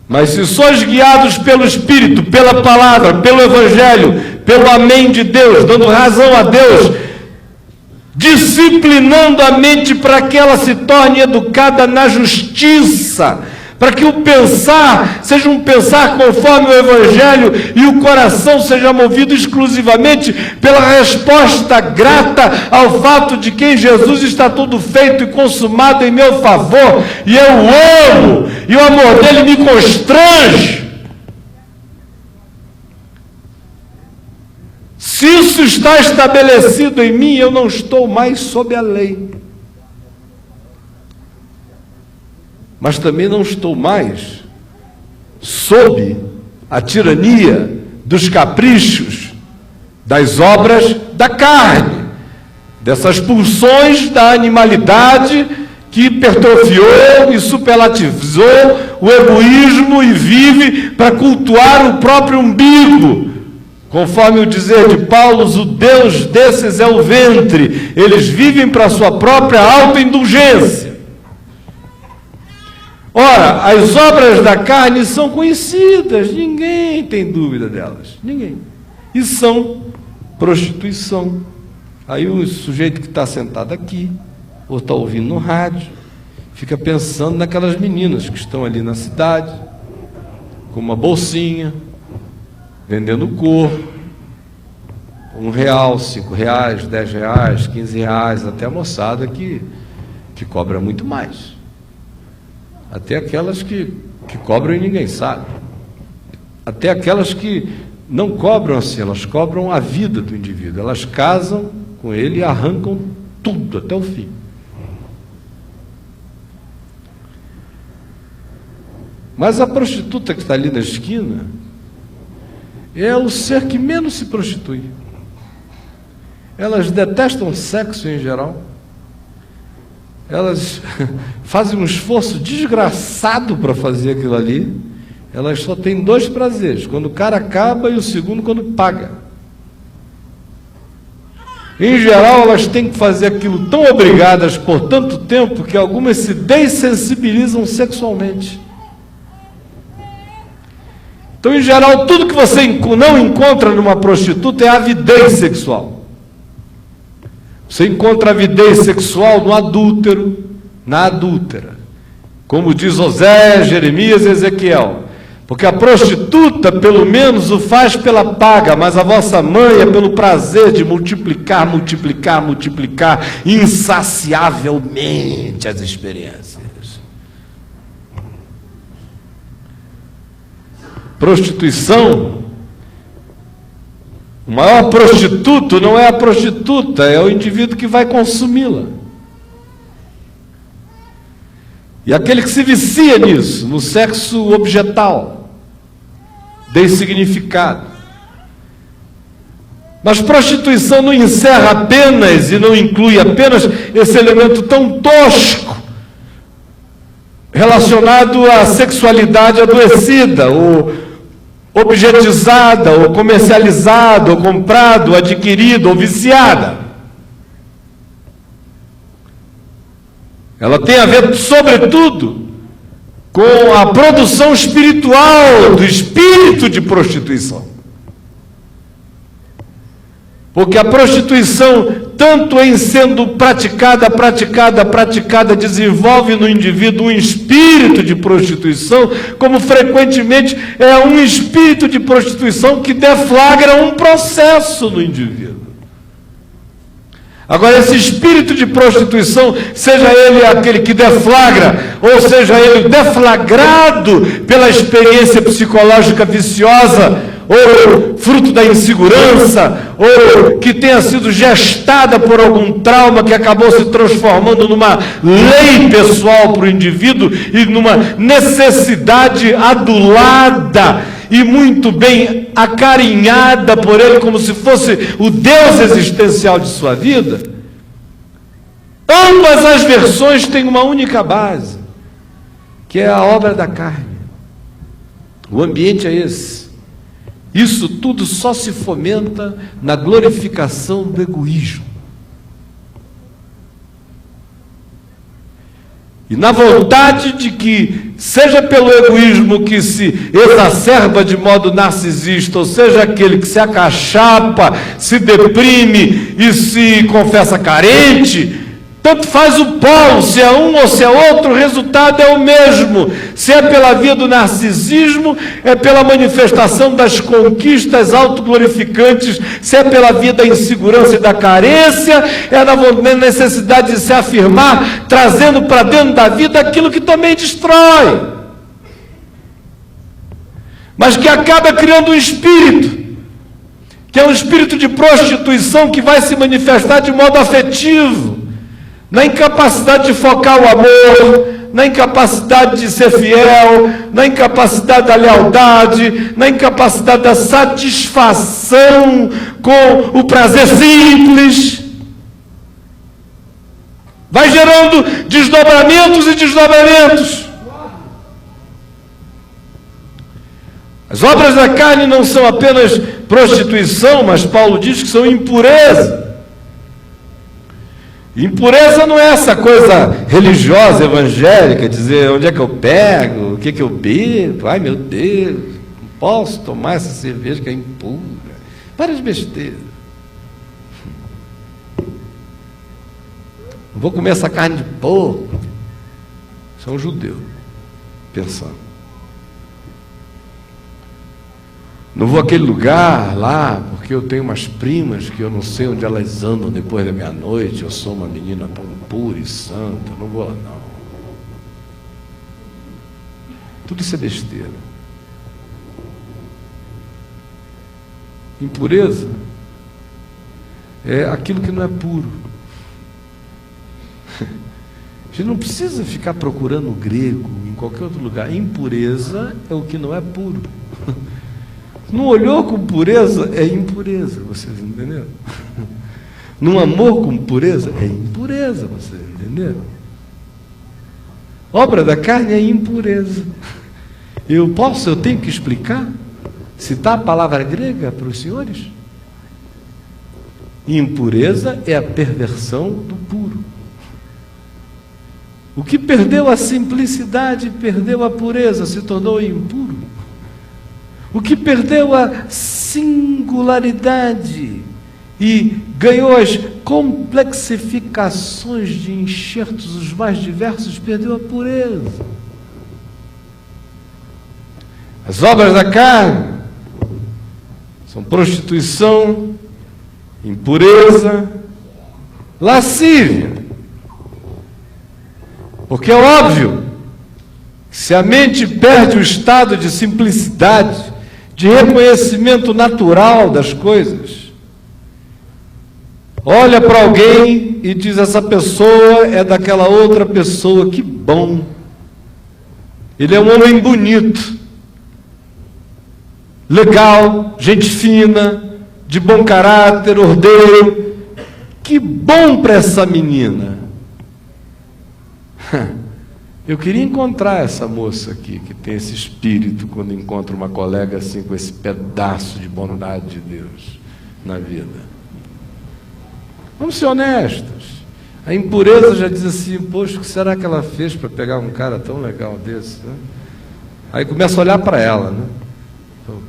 Mas se sois guiados pelo Espírito, pela palavra, pelo Evangelho, pelo amém de Deus, dando razão a Deus, disciplinando a mente para que ela se torne educada na justiça, para que o pensar seja um pensar conforme o Evangelho e o coração seja movido exclusivamente pela resposta grata ao fato de que em Jesus está tudo feito e consumado em meu favor, e eu o amo, e o amor dele me constrange. Se isso está estabelecido em mim, eu não estou mais sob a lei. Mas também não estou mais sob a tirania dos caprichos, das obras da carne, dessas pulsões da animalidade que hipertrofiou e superlativizou o egoísmo e vive para cultuar o próprio umbigo. Conforme o dizer de Paulo, o Deus desses é o ventre, eles vivem para a sua própria autoindulgência. Ora, as obras da carne são conhecidas, ninguém tem dúvida delas, ninguém. E são prostituição. Aí o sujeito que está sentado aqui, ou está ouvindo no rádio, fica pensando naquelas meninas que estão ali na cidade, com uma bolsinha, vendendo corpo, R$1, R$5, R$10, R$15, até a moçada que cobra muito mais. Até aquelas que cobram e ninguém sabe. Até aquelas que não cobram assim, elas cobram a vida do indivíduo. Elas casam com ele e arrancam tudo até o fim. Mas a prostituta que está ali na esquina é o ser que menos se prostitui. Elas detestam sexo em geral. Elas fazem um esforço desgraçado para fazer aquilo ali. Elas só têm dois prazeres: quando o cara acaba, e o segundo quando paga. Em geral, elas têm que fazer aquilo tão obrigadas por tanto tempo que algumas se dessensibilizam sexualmente. Então, em geral, tudo que você não encontra numa prostituta é avidez sexual. Você encontra avidez sexual no adúltero, na adúltera, como diz Osés, Jeremias e Ezequiel. Porque a prostituta, pelo menos, o faz pela paga, mas a vossa mãe é pelo prazer de multiplicar, multiplicar, multiplicar insaciavelmente as experiências. Prostituição, o maior prostituto não é a prostituta, é o indivíduo que vai consumi-la. E aquele que se vicia nisso, no sexo objetal, dessignificado. Mas prostituição não encerra apenas e não inclui apenas esse elemento tão tosco relacionado à sexualidade adoecida, ou objetizada, ou comercializada, ou comprada, ou adquirida, ou viciada. Ela tem a ver, sobretudo, com a produção espiritual do espírito de prostituição. Porque a prostituição, tanto em sendo praticada, desenvolve no indivíduo um espírito de prostituição, como frequentemente é um espírito de prostituição que deflagra um processo no indivíduo. Agora, esse espírito de prostituição, seja ele aquele que deflagra, ou seja ele deflagrado pela experiência psicológica viciosa, ou fruto da insegurança, ou que tenha sido gestada por algum trauma que acabou se transformando numa lei pessoal para o indivíduo e numa necessidade adulada e muito bem acarinhada por ele, como se fosse o Deus existencial de sua vida. Ambas as versões têm uma única base, que é a obra da carne. O ambiente é esse. Isso tudo só se fomenta na glorificação do egoísmo. E na vontade de que, seja pelo egoísmo que se exacerba de modo narcisista, ou seja aquele que se acachapa, se deprime e se confessa carente, tanto faz o polo, se é um ou se é outro, o resultado é o mesmo. Se é pela via do narcisismo, é pela manifestação das conquistas autoglorificantes. Se é pela via da insegurança e da carência, é na necessidade de se afirmar, trazendo para dentro da vida aquilo que também destrói, mas que acaba criando um espírito, que é um espírito de prostituição que vai se manifestar de modo afetivo, na incapacidade de focar o amor, na incapacidade de ser fiel, na incapacidade da lealdade, na incapacidade da satisfação com o prazer simples. Vai gerando desdobramentos e desdobramentos. As obras da carne não são apenas prostituição, mas Paulo diz que são impureza. Impureza não é essa coisa religiosa, evangélica, dizer onde é que eu pego, o que eu bebo, ai meu Deus, não posso tomar essa cerveja que é impura. Várias besteiras. Não vou comer essa carne de porco. Isso é um judeu pensando. Não vou àquele lugar lá, porque eu tenho umas primas que eu não sei onde elas andam depois da meia-noite, eu sou uma menina tão pura e santa, não vou lá não. Tudo isso é besteira. Impureza é aquilo que não é puro. A gente não precisa ficar procurando o grego em qualquer outro lugar. Impureza é o que não é puro. Não olhou com pureza, é impureza, vocês entenderam? Num amor com pureza, é impureza, vocês entenderam? Obra da carne é impureza. Eu tenho que explicar? Citar a palavra grega para os senhores? Impureza é a perversão do puro. O que perdeu a simplicidade, perdeu a pureza, se tornou impuro. O que perdeu a singularidade e ganhou as complexificações de enxertos os mais diversos, perdeu a pureza. As obras da carne são prostituição, impureza, lascívia. Porque é óbvio que se a mente perde o estado de simplicidade, de reconhecimento natural das coisas, olha para alguém e diz: essa pessoa é daquela outra pessoa, que bom, ele é um homem bonito, legal, gente fina, de bom caráter, ordeiro, que bom para essa menina. Eu queria encontrar essa moça aqui, que tem esse espírito, quando encontra uma colega assim, com esse pedaço de bondade de Deus na vida. Vamos ser honestos. A impureza já diz assim: poxa, o que será que ela fez para pegar um cara tão legal desse, né? Aí começa a olhar para ela, né?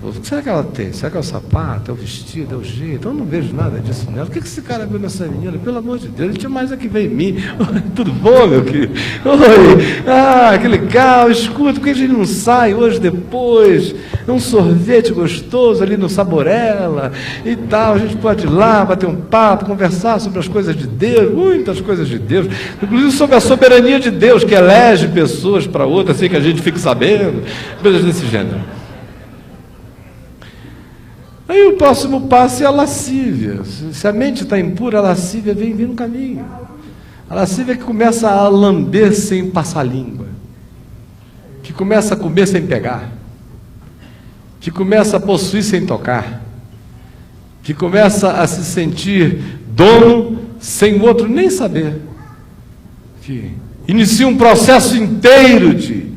O que será que ela tem? Será que é o sapato, é o vestido, é o jeito? Eu não vejo nada disso nela. O que esse cara viu nessa menina? Pelo amor de Deus, ele tinha mais a que veio em mim. Tudo bom, meu querido? Oi, que legal, escuta, por que a gente não sai hoje depois? Um sorvete gostoso ali no Saborella e tal, a gente pode ir lá, bater um papo, conversar sobre as coisas de Deus, muitas coisas de Deus, inclusive sobre a soberania de Deus, que elege pessoas para outras, assim que a gente fique sabendo, coisas desse gênero. Aí o próximo passo é a lascívia. Se a mente está impura, a lascívia vem no caminho. A lascívia é que começa a lamber sem passar língua, que começa a comer sem pegar, que começa a possuir sem tocar, que começa a se sentir dono sem o outro nem saber, que inicia um processo inteiro de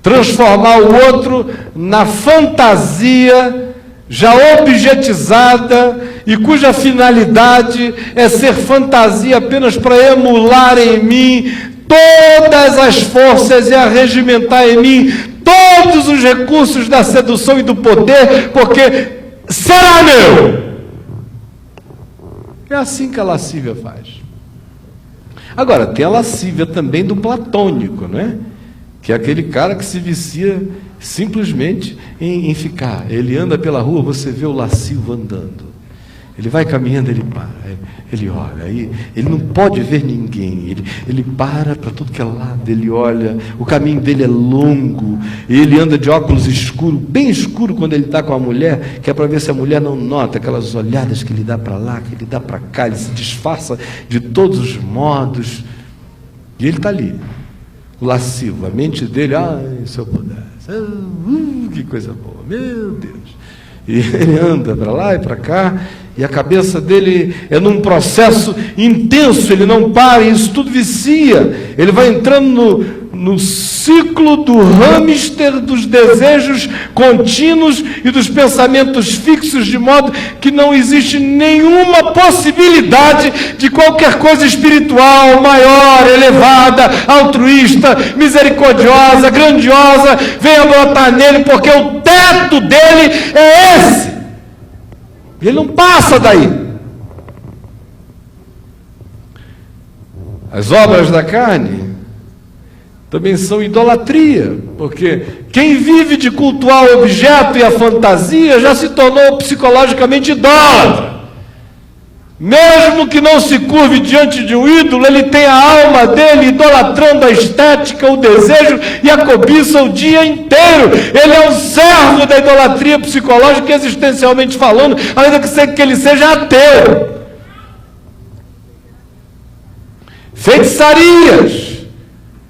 transformar o outro na fantasia já objetizada e cuja finalidade é ser fantasia apenas para emular em mim todas as forças e arregimentar em mim todos os recursos da sedução e do poder, porque será meu. É assim que a lascívia faz. Agora, tem a lascívia também do platônico, não é? Que é aquele cara que se vicia simplesmente em ficar. Ele anda pela rua, você vê o lascivo andando. Ele vai caminhando, ele para, ele olha, ele não pode ver ninguém, ele para tudo que é lado, ele olha, o caminho dele é longo, ele anda de óculos escuros, bem escuro quando ele está com a mulher, que é para ver se a mulher não nota aquelas olhadas que ele dá para lá, que ele dá para cá, ele se disfarça de todos os modos, e ele está ali, o lascivo, a mente dele, se eu pudesse, que coisa boa, meu Deus. E ele anda para lá e para cá, e a cabeça dele é num processo intenso, ele não para, e isso tudo vicia. Ele vai entrando no ciclo do hamster dos desejos contínuos e dos pensamentos fixos, de modo que não existe nenhuma possibilidade de qualquer coisa espiritual, maior, elevada, altruísta, misericordiosa, grandiosa, venha brotar nele, porque o teto dele é esse. Ele não passa daí. As obras da carne também são idolatria, porque quem vive de cultuar o objeto e a fantasia já se tornou psicologicamente idólatra. Mesmo que não se curve diante de um ídolo, ele tem a alma dele idolatrando a estética, o desejo e a cobiça o dia inteiro. Ele é um servo da idolatria psicológica, existencialmente falando, ainda que ele seja ateu. Feitiçarias,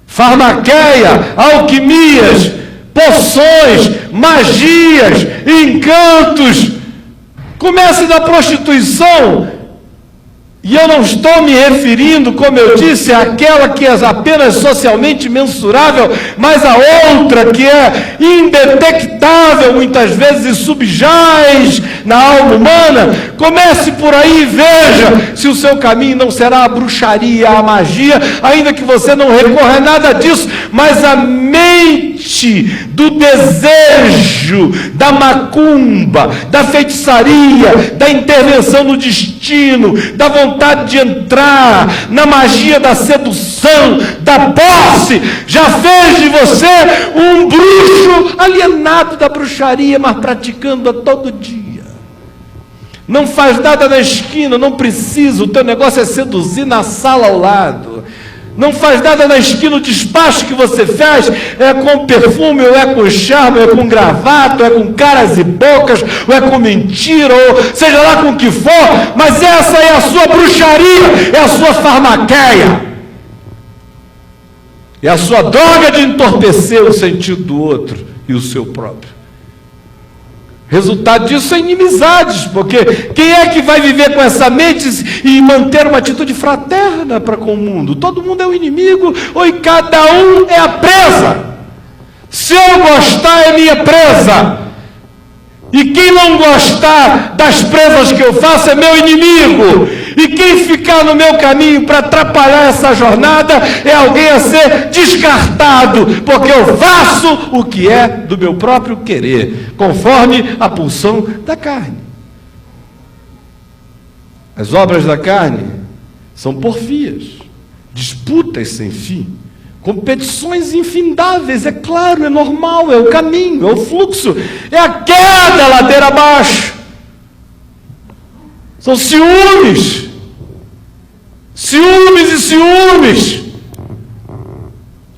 farmaqueia, alquimias, poções, magias, encantos. Comece da prostituição. E eu não estou me referindo, como eu disse, àquela que é apenas socialmente mensurável, mas a outra que é indetectável muitas vezes e subjaz na alma humana. Comece por aí e veja se o seu caminho não será a bruxaria, a magia, ainda que você não recorra a nada disso, mas a mente do desejo, da macumba, da feitiçaria, da intervenção no destino, da vontade de entrar na magia da sedução, da posse, já fez de você um bruxo alienado da bruxaria, mas praticando-a todo dia. Não faz nada na esquina, não precisa, o teu negócio é seduzir na sala ao lado. Não faz nada na esquina, o despacho que você faz é com perfume, ou é com charme, ou é com gravata, ou é com caras e bocas, ou é com mentira, ou seja lá com o que for, mas essa é a sua bruxaria, é a sua farmaqueia, é a sua droga de entorpecer o sentido do outro e o seu próprio. Resultado disso é inimizades, porque quem é que vai viver com essa mente e manter uma atitude fraterna para com o mundo? Todo mundo é o inimigo, ou cada um é a presa. Se eu gostar, é minha presa. E quem não gostar das presas que eu faço é meu inimigo. E quem ficar no meu caminho para atrapalhar essa jornada é alguém a ser descartado, porque eu faço o que é do meu próprio querer, conforme a pulsão da carne. As obras da carne são porfias, disputas sem fim, competições infindáveis, é claro, é normal, é o caminho, é o fluxo, é a queda ladeira abaixo. São ciúmes e ciúmes.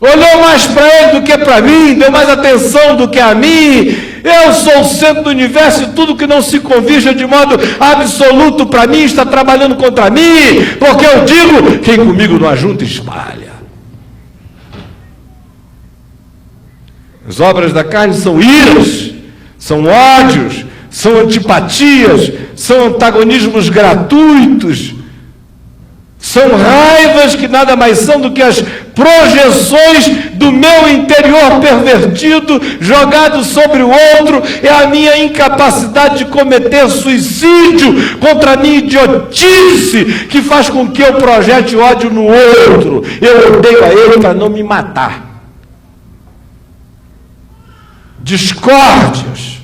olhou mais para ele do que para mim, deu mais atenção do que a mim. Eu sou o centro do universo e tudo que não se convirja de modo absoluto para mim está trabalhando contra mim, porque eu digo, quem comigo não ajunta, espalha. As obras da carne são iras, são ódios, são antipatias, são antagonismos gratuitos, são raivas que nada mais são do que as projeções do meu interior pervertido jogado sobre o outro. É a minha incapacidade de cometer suicídio contra a minha idiotice que faz com que eu projete ódio no outro. Eu odeio a ele para não me matar. Discórdias.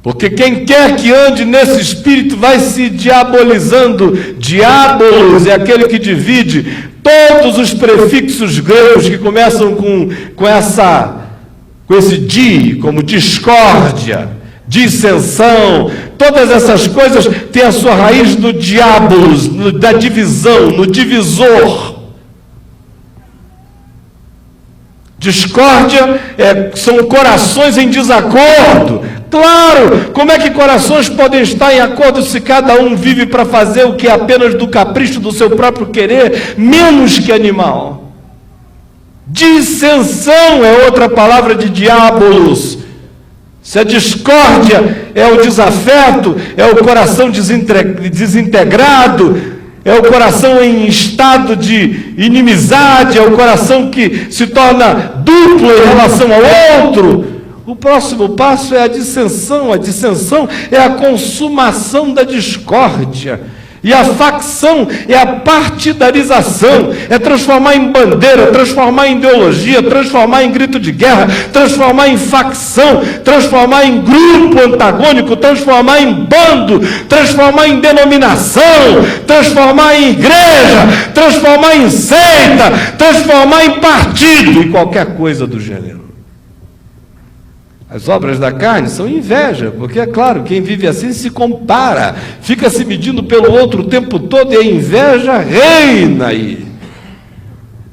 Porque quem quer que ande nesse espírito vai se diabolizando. Diabolos é aquele que divide. Todos os prefixos gregos que começam com esse di, como discórdia, dissensão, todas essas coisas têm a sua raiz no diabolos, da divisão, no divisor. Discórdia são corações em desacordo. Claro, como é que corações podem estar em acordo se cada um vive para fazer o que é apenas do capricho do seu próprio querer, menos que animal? Dissensão é outra palavra de diabolos. Se a discórdia é o desafeto, é o coração desintegrado, é o coração em estado de inimizade, é o coração que se torna duplo em relação ao outro. O próximo passo é a dissensão. A dissensão é a consumação da discórdia. E a facção é a partidarização, é transformar em bandeira, transformar em ideologia, transformar em grito de guerra, transformar em facção, transformar em grupo antagônico, transformar em bando, transformar em denominação, transformar em igreja, transformar em seita, transformar em partido e qualquer coisa do gênero. As obras da carne são inveja, porque é claro, quem vive assim se compara, fica se medindo pelo outro o tempo todo e a inveja reina aí.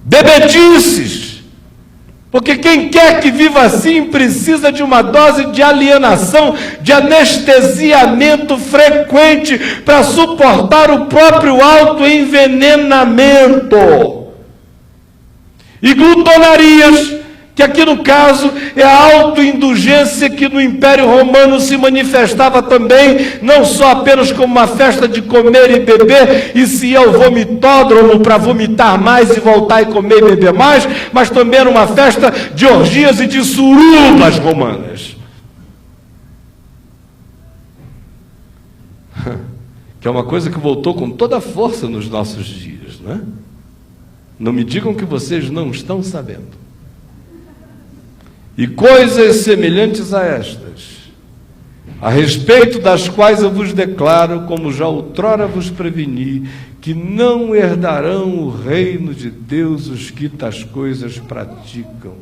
Bebedices, porque quem quer que viva assim precisa de uma dose de alienação, de anestesiamento frequente para suportar o próprio autoenvenenamento. E glutonarias, que aqui no caso é a autoindulgência que no Império Romano se manifestava também, não só apenas como uma festa de comer e beber, e se ia ao vomitódromo para vomitar mais e voltar e comer e beber mais, mas também era uma festa de orgias e de surubas romanas. Que é uma coisa que voltou com toda a força nos nossos dias, não é? Não me digam que vocês não estão sabendo. E coisas semelhantes a estas, a respeito das quais eu vos declaro, como já outrora vos preveni, que não herdarão o reino de Deus os que tais coisas praticam,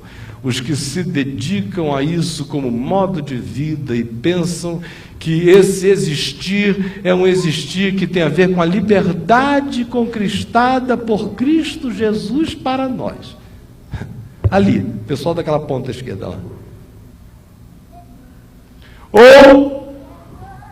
os que se dedicam a isso como modo de vida e pensam que esse existir é um existir que tem a ver com a liberdade conquistada por Cristo Jesus para nós. Ali, pessoal daquela ponta esquerda lá. Ou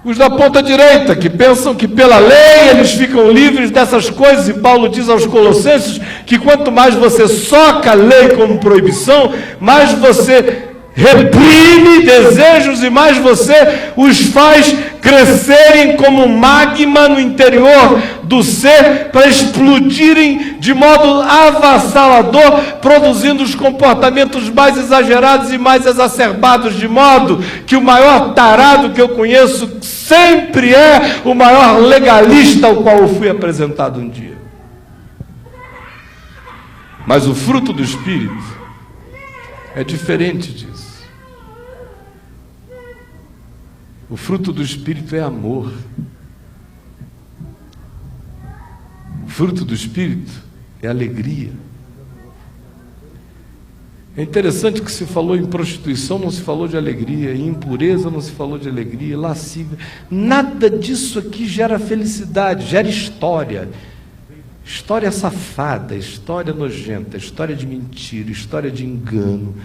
os da ponta direita, que pensam que pela lei eles ficam livres dessas coisas, e Paulo diz aos Colossenses que quanto mais você soca a lei como proibição, mais você reprime desejos e mais você os faz crescerem como magma no interior do ser para explodirem de modo avassalador, produzindo os comportamentos mais exagerados e mais exacerbados, de modo que o maior tarado que eu conheço sempre é o maior legalista ao qual eu fui apresentado um dia. Mas o fruto do Espírito é diferente disso. O fruto do Espírito é amor. O fruto do Espírito é alegria. É interessante que se falou em prostituição, não se falou de alegria, em impureza não se falou de alegria, lascívia. Nada disso aqui gera felicidade, gera história. História safada, história nojenta, história de mentira, história de engano,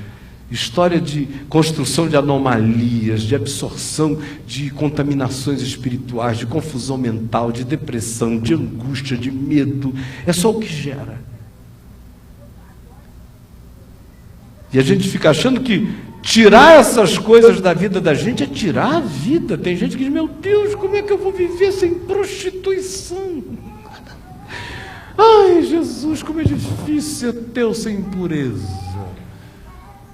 história de construção de anomalias, de absorção de contaminações espirituais, de confusão mental, de depressão, de angústia, de medo. É só o que gera. E a gente fica achando que tirar essas coisas da vida da gente é tirar a vida. Tem gente que diz, meu Deus, como é que eu vou viver sem prostituição? Ai, Jesus, como é difícil ser teu sem impureza.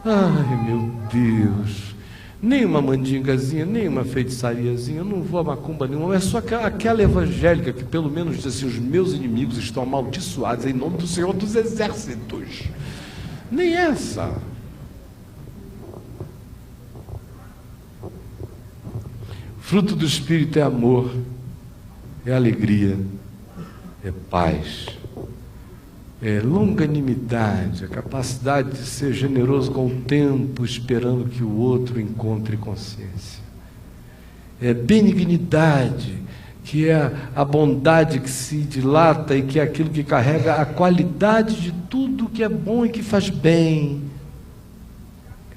Ai, meu Deus, nem uma mandingazinha, nem uma feitiçariazinha, eu não vou a macumba nenhuma, é só aquela evangélica que pelo menos diz assim, os meus inimigos estão amaldiçoados em nome do Senhor dos Exércitos. Nem essa. Fruto do Espírito é amor, é alegria, é paz, é longanimidade, a capacidade de ser generoso com o tempo, esperando que o outro encontre consciência. É benignidade, que é a bondade que se dilata e que é aquilo que carrega a qualidade de tudo que é bom e que faz bem.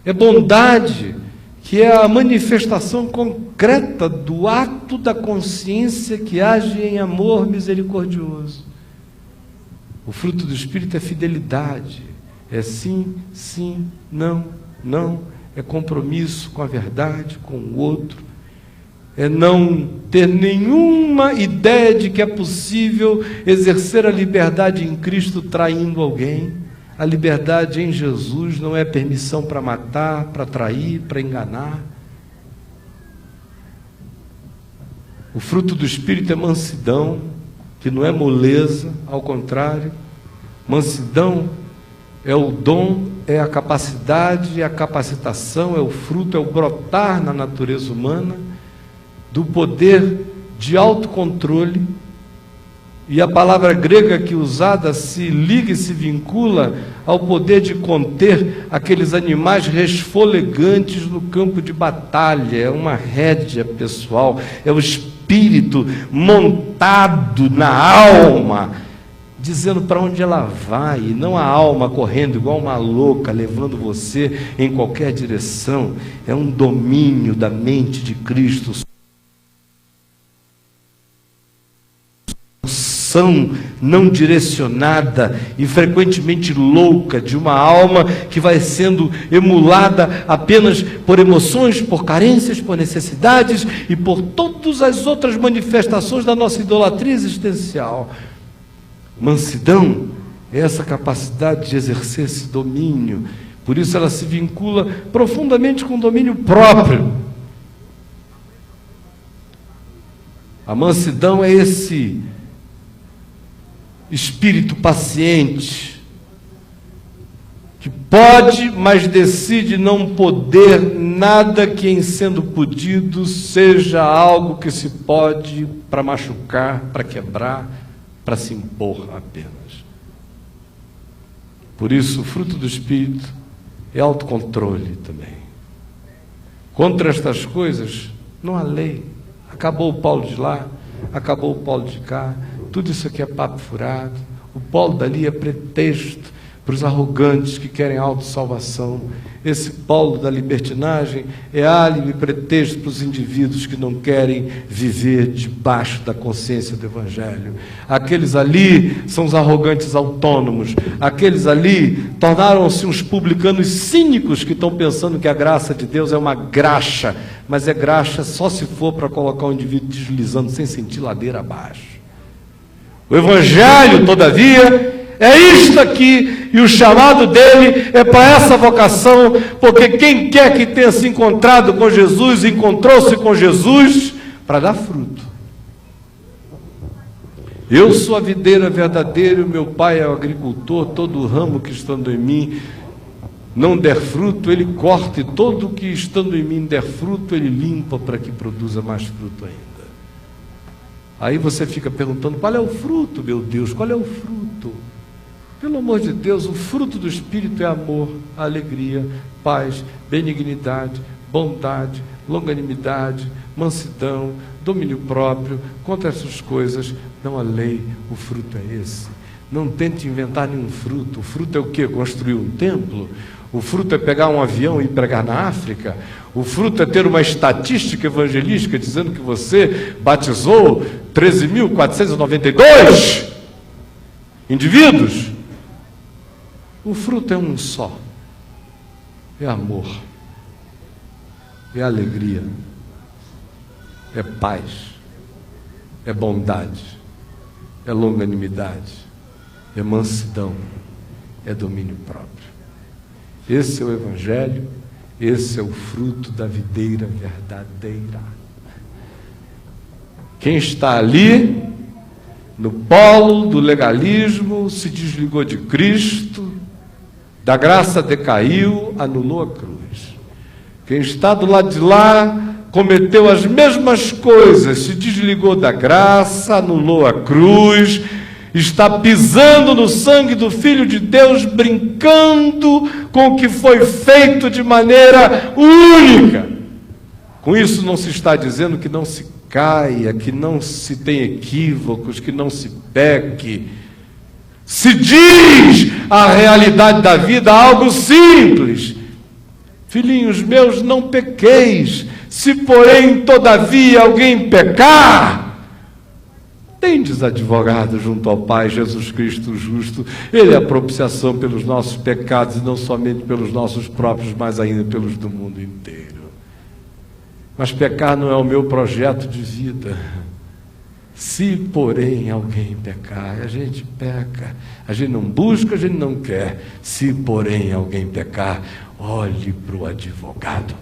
É bondade, que é a manifestação concreta do ato da consciência que age em amor misericordioso. O fruto do Espírito é fidelidade, é sim, sim, não, não, é compromisso com a verdade, com o outro, é não ter nenhuma ideia de que é possível exercer a liberdade em Cristo traindo alguém. A liberdade em Jesus não é permissão para matar, para trair, para enganar. O fruto do Espírito é mansidão, que não é moleza, ao contrário. Mansidão é o dom, é a capacidade, é a capacitação, é o fruto, é o brotar na natureza humana do poder de autocontrole. E a palavra grega aqui usada se liga e se vincula ao poder de conter aqueles animais resfolegantes no campo de batalha. É uma rédea pessoal, é o espírito montado na alma, dizendo para onde ela vai, e não a alma correndo igual uma louca, levando você em qualquer direção. É um domínio da mente de Cristo, não direcionada e frequentemente louca de uma alma que vai sendo emulada apenas por emoções, por carências, por necessidades e por todas as outras manifestações da nossa idolatria existencial. Mansidão é essa capacidade de exercer esse domínio, por isso ela se vincula profundamente com o domínio próprio. A mansidão é esse espírito paciente, que pode, mas decide não poder nada que, em sendo podido, seja algo que se pode para machucar, para quebrar, para se impor apenas. Por isso, o fruto do Espírito é autocontrole também. Contra estas coisas, não há lei. Acabou o Paulo de lá, acabou o Paulo de cá. Tudo isso aqui é papo furado. O Paulo dali é pretexto para os arrogantes que querem autossalvação. Esse Paulo da libertinagem é álibi e pretexto para os indivíduos que não querem viver debaixo da consciência do Evangelho. Aqueles ali são os arrogantes autônomos. Aqueles ali tornaram-se uns publicanos cínicos que estão pensando que a graça de Deus é uma graxa, mas é graxa só se for para colocar o indivíduo deslizando sem sentir ladeira abaixo. O Evangelho, todavia, é isto aqui, e o chamado dele é para essa vocação, porque quem quer que tenha se encontrado com Jesus, encontrou-se com Jesus para dar fruto. Eu sou a videira verdadeira, e o meu pai é o agricultor. Todo ramo que estando em mim não der fruto, ele corta, e todo que estando em mim der fruto, ele limpa para que produza mais fruto ainda. Aí você fica perguntando, qual é o fruto, meu Deus? Qual é o fruto? Pelo amor de Deus, o fruto do Espírito é amor, alegria, paz, benignidade, bondade, longanimidade, mansidão, domínio próprio. Contra essas coisas não há lei, o fruto é esse. Não tente inventar nenhum fruto. O fruto é o quê? Construir um templo? O fruto é pegar um avião e pregar na África? O fruto é ter uma estatística evangelística dizendo que você batizou 13.492 indivíduos? O fruto é um só. É amor. É alegria. É paz. É bondade. É longanimidade. É mansidão, é domínio próprio. Esse é o Evangelho, esse é o fruto da videira verdadeira. Quem está ali, no polo do legalismo, se desligou de Cristo, da graça decaiu, anulou a cruz. Quem está do lado de lá, cometeu as mesmas coisas, se desligou da graça, anulou a cruz, está pisando no sangue do Filho de Deus, brincando com o que foi feito de maneira única. Com isso não se está dizendo que não se caia, que não se tem equívocos, que não se peque. Se diz a realidade da vida algo simples. Filhinhos meus, não pequeis. Se porém, todavia, alguém pecar, tendes advogado junto ao Pai, Jesus Cristo justo. Ele é a propiciação pelos nossos pecados, e não somente pelos nossos próprios, mas ainda pelos do mundo inteiro. Mas pecar não é o meu projeto de vida. Se, porém, alguém pecar, a gente peca. A gente não busca, a gente não quer. Se, porém, alguém pecar, olhe para o advogado.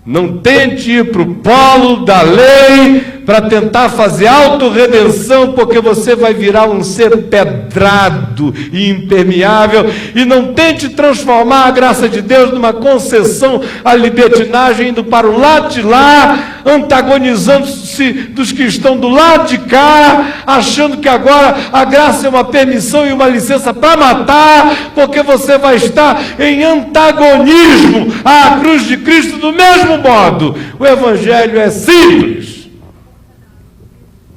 Não tente ir para o polo da lei para tentar fazer autorredenção, porque você vai virar um ser pedrado e impermeável. E não tente transformar a graça de Deus numa concessão à libertinagem, indo para o lado de lá, antagonizando-se dos que estão do lado de cá, achando que agora a graça é uma permissão e uma licença para matar, porque você vai estar em antagonismo à cruz de Cristo do mesmo modo. O Evangelho é simples.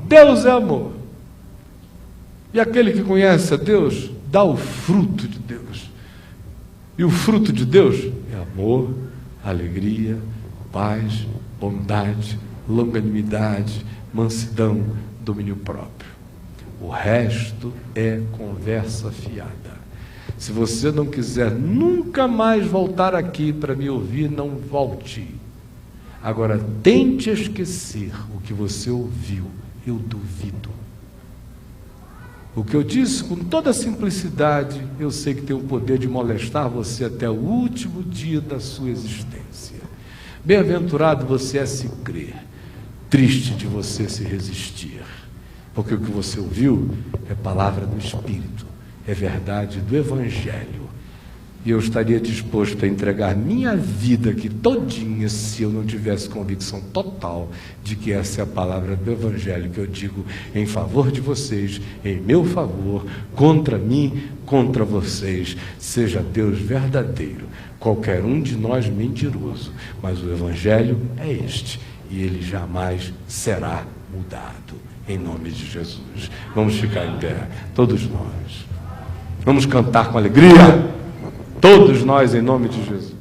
Deus é amor. E aquele que conhece a Deus, dá o fruto de Deus. E o fruto de Deus é amor, alegria, paz, bondade, longanimidade, mansidão, domínio próprio. O resto é conversa fiada. Se você não quiser nunca mais voltar aqui para me ouvir, não volte. Agora, tente esquecer o que você ouviu. Eu duvido. O que eu disse com toda simplicidade, eu sei que tem o poder de molestar você até o último dia da sua existência. Bem-aventurado você é se crer, triste de você se resistir, porque o que você ouviu é palavra do Espírito, é verdade do Evangelho. E eu estaria disposto a entregar minha vida aqui todinha se eu não tivesse convicção total de que essa é a palavra do Evangelho que eu digo em favor de vocês, em meu favor, contra mim, contra vocês. Seja Deus verdadeiro, qualquer um de nós mentiroso, mas o Evangelho é este, e ele jamais será mudado, em nome de Jesus. Vamos ficar em pé, todos nós. Vamos cantar com alegria. Todos nós, em nome de Jesus.